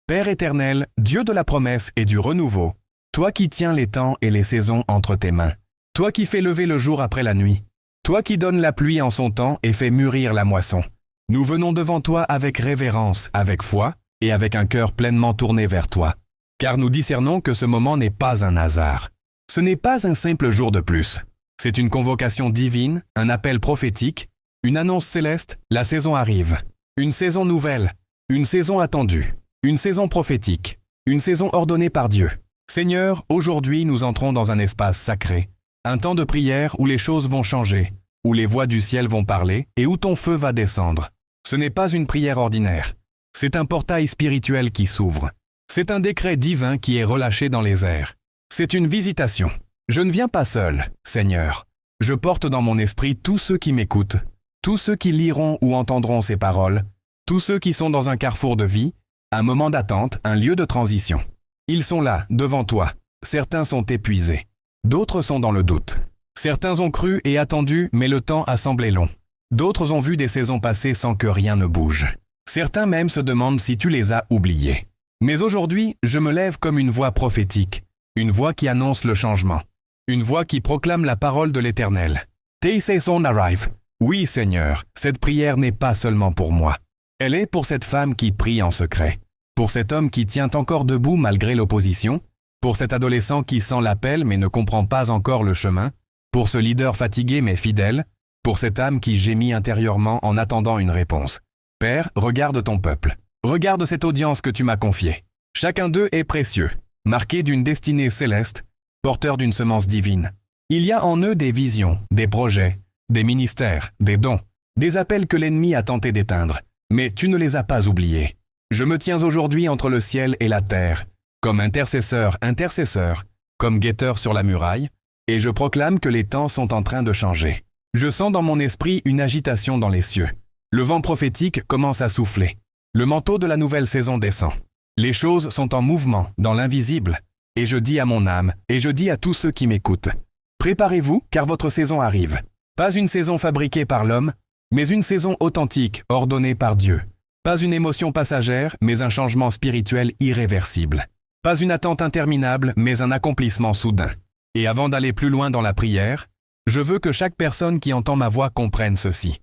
Père éternel, Dieu de la promesse et du renouveau, toi qui tiens les temps et les saisons entre tes mains, toi qui fais lever le jour après la nuit, toi qui donnes la pluie en son temps et fais mûrir la moisson, nous venons devant toi avec révérence, avec foi et avec un cœur pleinement tourné vers toi, car nous discernons que ce moment n'est pas un hasard. Ce n'est pas un simple jour de plus. C'est une convocation divine, un appel prophétique, une annonce céleste, la saison arrive. Une saison nouvelle, une saison attendue, une saison prophétique, une saison ordonnée par Dieu. Seigneur, aujourd'hui nous entrons dans un espace sacré, un temps de prière où les choses vont changer, où les voix du ciel vont parler et où ton feu va descendre. Ce n'est pas une prière ordinaire, c'est un portail spirituel qui s'ouvre. C'est un décret divin qui est relâché dans les airs. C'est une visitation. Je ne viens pas seul, Seigneur. Je porte dans mon esprit tous ceux qui m'écoutent, tous ceux qui liront ou entendront ces paroles, tous ceux qui sont dans un carrefour de vie, un moment d'attente, un lieu de transition. Ils sont là, devant toi. Certains sont épuisés. D'autres sont dans le doute. Certains ont cru et attendu, mais le temps a semblé long. D'autres ont vu des saisons passer sans que rien ne bouge. Certains même se demandent si tu les as oubliés. Mais aujourd'hui, je me lève comme une voix prophétique, une voix qui annonce le changement, une voix qui proclame la parole de l'Éternel. Tes saisons arrivent. Oui, Seigneur, cette prière n'est pas seulement pour moi. Elle est pour cette femme qui prie en secret, pour cet homme qui tient encore debout malgré l'opposition, pour cet adolescent qui sent l'appel mais ne comprend pas encore le chemin, pour ce leader fatigué mais fidèle, pour cette âme qui gémit intérieurement en attendant une réponse. Père, regarde ton peuple. Regarde cette audience que tu m'as confiée. Chacun d'eux est précieux, marqué d'une destinée céleste, porteur d'une semence divine. Il y a en eux des visions, des projets, des ministères, des dons, des appels que l'ennemi a tenté d'éteindre. Mais tu ne les as pas oubliés. Je me tiens aujourd'hui entre le ciel et la terre, comme intercesseur, comme guetteur sur la muraille, et je proclame que les temps sont en train de changer. Je sens dans mon esprit une agitation dans les cieux. Le vent prophétique commence à souffler. Le manteau de la nouvelle saison descend. Les choses sont en mouvement, dans l'invisible. Et je dis à mon âme, et je dis à tous ceux qui m'écoutent, préparez-vous, car votre saison arrive. Pas une saison fabriquée par l'homme, mais une saison authentique, ordonnée par Dieu. Pas une émotion passagère, mais un changement spirituel irréversible. Pas une attente interminable, mais un accomplissement soudain. Et avant d'aller plus loin dans la prière, je veux que chaque personne qui entend ma voix comprenne ceci.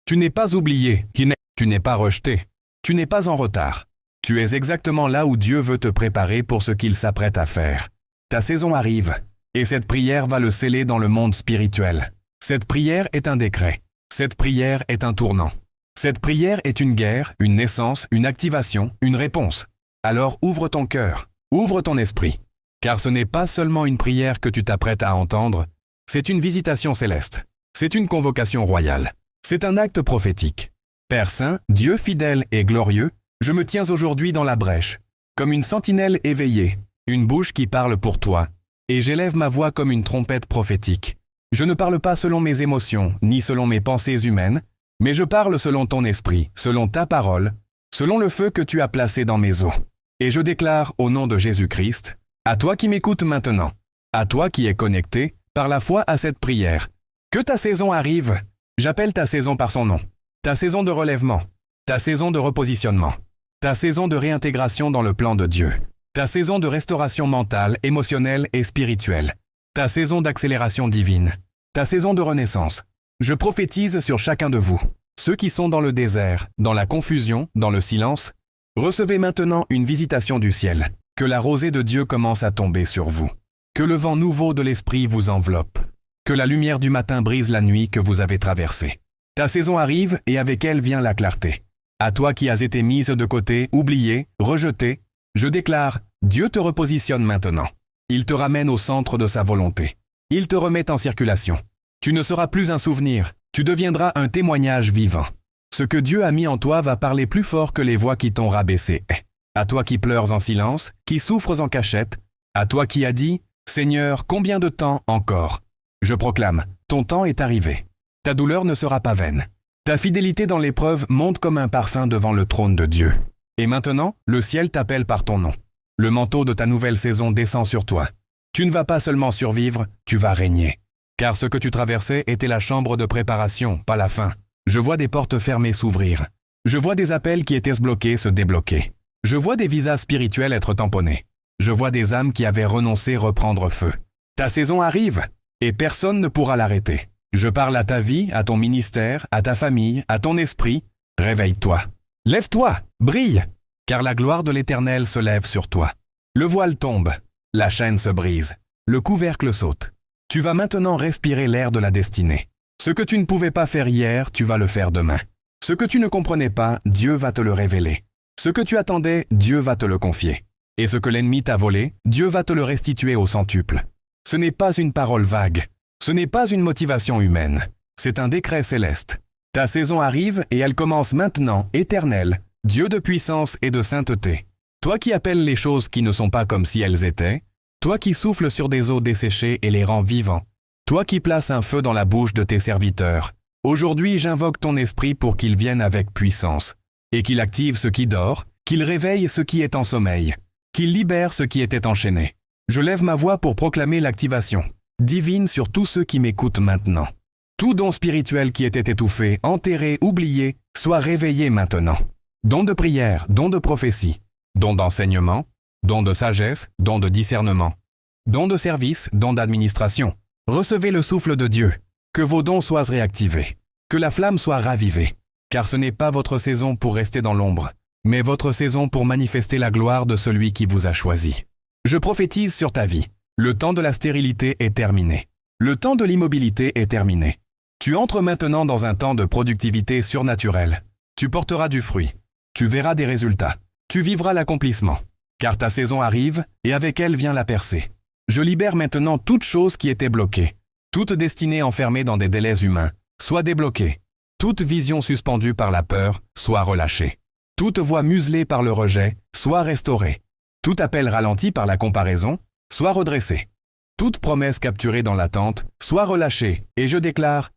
Tu n'es pas oublié, tu n'es pas rejeté, tu n'es pas en retard. Tu es exactement là où Dieu veut te préparer pour ce qu'il s'apprête à faire. Ta saison arrive, et cette prière va le sceller dans le monde spirituel. Cette prière est un décret. Cette prière est un tournant. Cette prière est une guerre, une naissance, une activation, une réponse. Alors ouvre ton cœur, ouvre ton esprit. Car ce n'est pas seulement une prière que tu t'apprêtes à entendre, c'est une visitation céleste. C'est une convocation royale. C'est un acte prophétique. Père Saint, Dieu fidèle et glorieux, je me tiens aujourd'hui dans la brèche, comme une sentinelle éveillée, une bouche qui parle pour toi, et j'élève ma voix comme une trompette prophétique. Je ne parle pas selon mes émotions, ni selon mes pensées humaines, mais je parle selon ton esprit, selon ta parole, selon le feu que tu as placé dans mes os. Et je déclare au nom de Jésus-Christ, à toi qui m'écoutes maintenant, à toi qui es connecté par la foi à cette prière, que ta saison arrive. J'appelle ta saison par son nom, ta saison de relèvement, ta saison de repositionnement, ta saison de réintégration dans le plan de Dieu, ta saison de restauration mentale, émotionnelle et spirituelle, ta saison d'accélération divine, ta saison de renaissance. Je prophétise sur chacun de vous, ceux qui sont dans le désert, dans la confusion, dans le silence. Recevez maintenant une visitation du ciel, que la rosée de Dieu commence à tomber sur vous, que le vent nouveau de l'esprit vous enveloppe, que la lumière du matin brise la nuit que vous avez traversée. Ta saison arrive et avec elle vient la clarté. À toi qui as été mise de côté, oubliée, rejetée, je déclare, Dieu te repositionne maintenant. Il te ramène au centre de sa volonté. Il te remet en circulation. Tu ne seras plus un souvenir, tu deviendras un témoignage vivant. Ce que Dieu a mis en toi va parler plus fort que les voix qui t'ont rabaissé. À toi qui pleures en silence, qui souffres en cachette, à toi qui as dit, Seigneur, combien de temps encore ? Je proclame, ton temps est arrivé. Ta douleur ne sera pas vaine. Ta fidélité dans l'épreuve monte comme un parfum devant le trône de Dieu. Et maintenant, le ciel t'appelle par ton nom. Le manteau de ta nouvelle saison descend sur toi. Tu ne vas pas seulement survivre, tu vas régner. Car ce que tu traversais était la chambre de préparation, pas la fin. Je vois des portes fermées s'ouvrir. Je vois des appels qui étaient bloqués se débloquer. Je vois des visas spirituels être tamponnés. Je vois des âmes qui avaient renoncé reprendre feu. Ta saison arrive, et personne ne pourra l'arrêter. Je parle à ta vie, à ton ministère, à ta famille, à ton esprit. Réveille-toi. Lève-toi, brille, car la gloire de l'Éternel se lève sur toi. Le voile tombe, la chaîne se brise, le couvercle saute. Tu vas maintenant respirer l'air de la destinée. Ce que tu ne pouvais pas faire hier, tu vas le faire demain. Ce que tu ne comprenais pas, Dieu va te le révéler. Ce que tu attendais, Dieu va te le confier. Et ce que l'ennemi t'a volé, Dieu va te le restituer au centuple. Ce n'est pas une parole vague. Ce n'est pas une motivation humaine. C'est un décret céleste. Ta saison arrive et elle commence maintenant, Éternel, Dieu de puissance et de sainteté. Toi qui appelles les choses qui ne sont pas comme si elles étaient, toi qui souffles sur des eaux desséchées et les rends vivants, toi qui places un feu dans la bouche de tes serviteurs, aujourd'hui j'invoque ton esprit pour qu'il vienne avec puissance, et qu'il active ce qui dort, qu'il réveille ce qui est en sommeil, qu'il libère ce qui était enchaîné. Je lève ma voix pour proclamer l'activation divine sur tous ceux qui m'écoutent maintenant. Tout don spirituel qui était étouffé, enterré, oublié, soit réveillé maintenant. Don de prière, don de prophétie, don d'enseignement, don de sagesse, don de discernement, don de service, don d'administration. Recevez le souffle de Dieu, que vos dons soient réactivés, que la flamme soit ravivée, car ce n'est pas votre saison pour rester dans l'ombre, mais votre saison pour manifester la gloire de celui qui vous a choisi. Je prophétise sur ta vie. Le temps de la stérilité est terminé. Le temps de l'immobilité est terminé. Tu entres maintenant dans un temps de productivité surnaturelle. Tu porteras du fruit. Tu verras des résultats. Tu vivras l'accomplissement. Car ta saison arrive et avec elle vient la percée. Je libère maintenant toute chose qui était bloquée. Toute destinée enfermée dans des délais humains, soit débloquée. Toute vision suspendue par la peur, soit relâchée. Toute voix muselée par le rejet, soit restaurée. Tout appel ralenti par la comparaison, soit redressé. Toute promesse capturée dans l'attente, soit relâchée, et je déclare,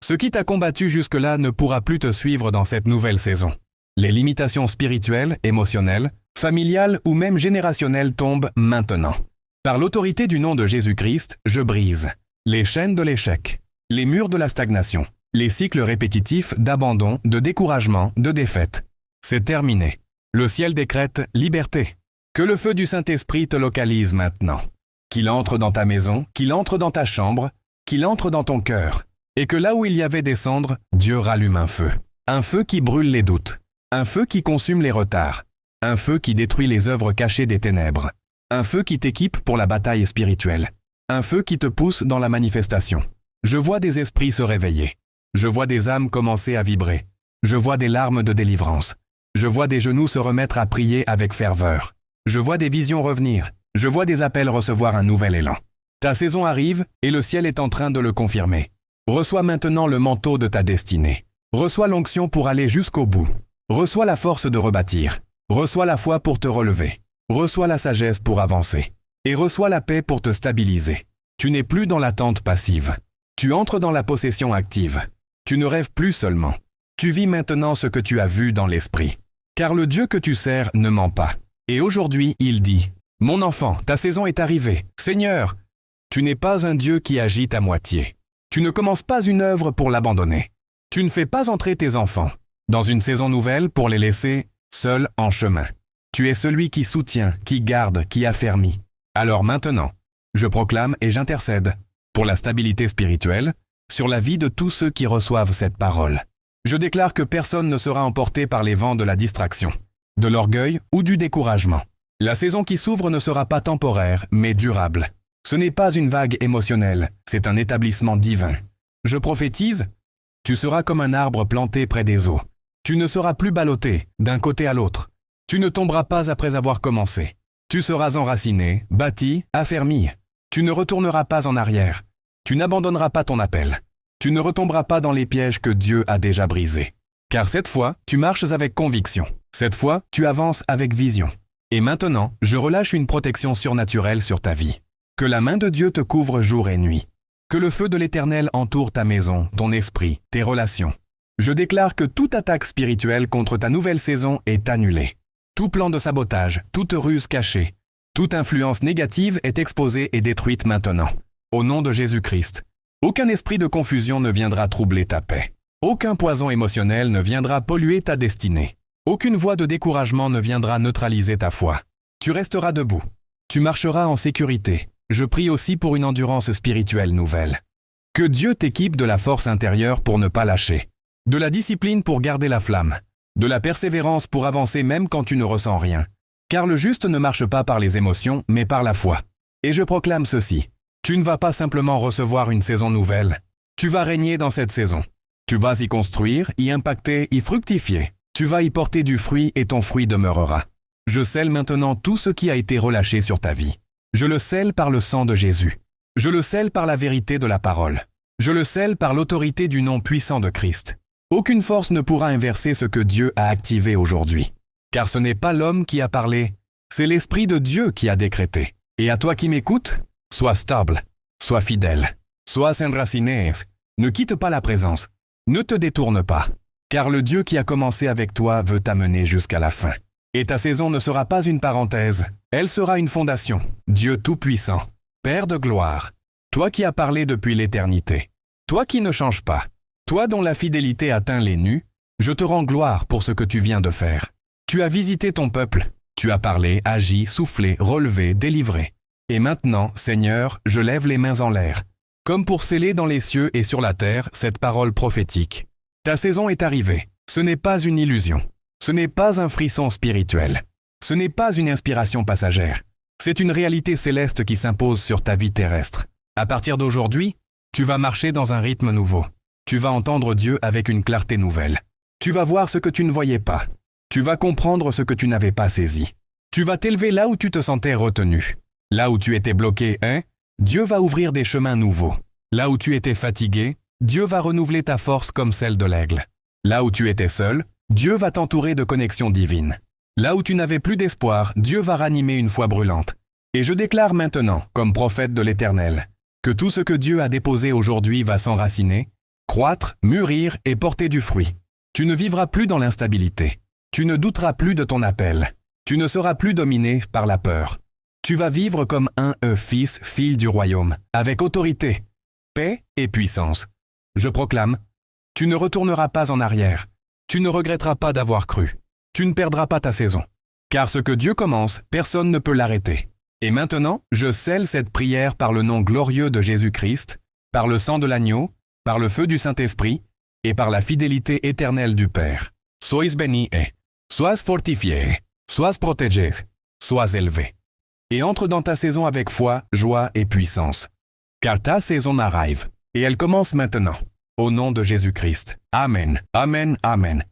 ce qui t'a combattu jusque-là ne pourra plus te suivre dans cette nouvelle saison. Les limitations spirituelles, émotionnelles, familiales ou même générationnelles tombent maintenant. Par l'autorité du nom de Jésus-Christ, je brise les chaînes de l'échec, les murs de la stagnation, les cycles répétitifs d'abandon, de découragement, de défaite. C'est terminé. Le ciel décrète liberté. Que le feu du Saint-Esprit te localise maintenant. Qu'il entre dans ta maison, qu'il entre dans ta chambre, qu'il entre dans ton cœur. Et que là où il y avait des cendres, Dieu rallume un feu. Un feu qui brûle les doutes. Un feu qui consume les retards. Un feu qui détruit les œuvres cachées des ténèbres. Un feu qui t'équipe pour la bataille spirituelle. Un feu qui te pousse dans la manifestation. Je vois des esprits se réveiller. Je vois des âmes commencer à vibrer. Je vois des larmes de délivrance. Je vois des genoux se remettre à prier avec ferveur. Je vois des visions revenir. Je vois des appels recevoir un nouvel élan. Ta saison arrive et le ciel est en train de le confirmer. Reçois maintenant le manteau de ta destinée. Reçois l'onction pour aller jusqu'au bout. Reçois la force de rebâtir. Reçois la foi pour te relever. Reçois la sagesse pour avancer. Et reçois la paix pour te stabiliser. Tu n'es plus dans l'attente passive. Tu entres dans la possession active. Tu ne rêves plus seulement. Tu vis maintenant ce que tu as vu dans l'esprit. Car le Dieu que tu sers ne ment pas. Et aujourd'hui, il dit, « Mon enfant, ta saison est arrivée. Seigneur, tu n'es pas un Dieu qui agite à moitié. Tu ne commences pas une œuvre pour l'abandonner. Tu ne fais pas entrer tes enfants dans une saison nouvelle pour les laisser seuls en chemin. Tu es celui qui soutient, qui garde, qui affermit. Alors maintenant, je proclame et j'intercède pour la stabilité spirituelle sur la vie de tous ceux qui reçoivent cette parole. Je déclare que personne ne sera emporté par les vents de la distraction, de l'orgueil ou du découragement. La saison qui s'ouvre ne sera pas temporaire, mais durable. Ce n'est pas une vague émotionnelle, c'est un établissement divin. Je prophétise, tu seras comme un arbre planté près des eaux. Tu ne seras plus ballotté d'un côté à l'autre. Tu ne tomberas pas après avoir commencé. Tu seras enraciné, bâti, affermi. Tu ne retourneras pas en arrière. Tu n'abandonneras pas ton appel. Tu ne retomberas pas dans les pièges que Dieu a déjà brisés. Car cette fois, tu marches avec conviction. Cette fois, tu avances avec vision. Et maintenant, je relâche une protection surnaturelle sur ta vie. Que la main de Dieu te couvre jour et nuit. Que le feu de l'Éternel entoure ta maison, ton esprit, tes relations. Je déclare que toute attaque spirituelle contre ta nouvelle saison est annulée. Tout plan de sabotage, toute ruse cachée, toute influence négative est exposée et détruite maintenant. Au nom de Jésus-Christ, aucun esprit de confusion ne viendra troubler ta paix. Aucun poison émotionnel ne viendra polluer ta destinée. Aucune voie de découragement ne viendra neutraliser ta foi. Tu resteras debout. Tu marcheras en sécurité. Je prie aussi pour une endurance spirituelle nouvelle. Que Dieu t'équipe de la force intérieure pour ne pas lâcher, de la discipline pour garder la flamme, de la persévérance pour avancer même quand tu ne ressens rien. Car le juste ne marche pas par les émotions, mais par la foi. Et je proclame ceci. Tu ne vas pas simplement recevoir une saison nouvelle. Tu vas régner dans cette saison. Tu vas y construire, y impacter, y fructifier. Tu vas y porter du fruit et ton fruit demeurera. Je scelle maintenant tout ce qui a été relâché sur ta vie. Je le scelle par le sang de Jésus. Je le scelle par la vérité de la parole. Je le scelle par l'autorité du nom puissant de Christ. Aucune force ne pourra inverser ce que Dieu a activé aujourd'hui. Car ce n'est pas l'homme qui a parlé, c'est l'Esprit de Dieu qui a décrété. Et à toi qui m'écoutes, sois stable, sois fidèle, sois enraciné, ne quitte pas la présence, ne te détourne pas. Car le Dieu qui a commencé avec toi veut t'amener jusqu'à la fin. Et ta saison ne sera pas une parenthèse, elle sera une fondation. Dieu Tout-Puissant, Père de gloire, toi qui as parlé depuis l'éternité, toi qui ne changes pas, toi dont la fidélité atteint les nues, je te rends gloire pour ce que tu viens de faire. Tu as visité ton peuple, tu as parlé, agi, soufflé, relevé, délivré. Et maintenant, Seigneur, je lève les mains en l'air, comme pour sceller dans les cieux et sur la terre cette parole prophétique. Ta saison est arrivée, ce n'est pas une illusion. Ce n'est pas un frisson spirituel. Ce n'est pas une inspiration passagère. C'est une réalité céleste qui s'impose sur ta vie terrestre. À partir d'aujourd'hui, tu vas marcher dans un rythme nouveau. Tu vas entendre Dieu avec une clarté nouvelle. Tu vas voir ce que tu ne voyais pas. Tu vas comprendre ce que tu n'avais pas saisi. Tu vas t'élever là où tu te sentais retenu. Là où tu étais bloqué, Dieu va ouvrir des chemins nouveaux. Là où tu étais fatigué, Dieu va renouveler ta force comme celle de l'aigle. Là où tu étais seul, Dieu va t'entourer de connexions divines. Là où tu n'avais plus d'espoir, Dieu va ranimer une foi brûlante. Et je déclare maintenant, comme prophète de l'Éternel, que tout ce que Dieu a déposé aujourd'hui va s'enraciner, croître, mûrir et porter du fruit. Tu ne vivras plus dans l'instabilité. Tu ne douteras plus de ton appel. Tu ne seras plus dominé par la peur. Tu vas vivre comme un fils, fille du royaume, avec autorité, paix et puissance. Je proclame, tu ne retourneras pas en arrière. Tu ne regretteras pas d'avoir cru. Tu ne perdras pas ta saison. Car ce que Dieu commence, personne ne peut l'arrêter. Et maintenant, je scelle cette prière par le nom glorieux de Jésus-Christ, par le sang de l'agneau, par le feu du Saint-Esprit et par la fidélité éternelle du Père. Sois béni et sois fortifié, sois protégé, sois élevé. Et entre dans ta saison avec foi, joie et puissance. Car ta saison arrive, et elle commence maintenant. Au nom de Jésus-Christ. Amen, amen, amen.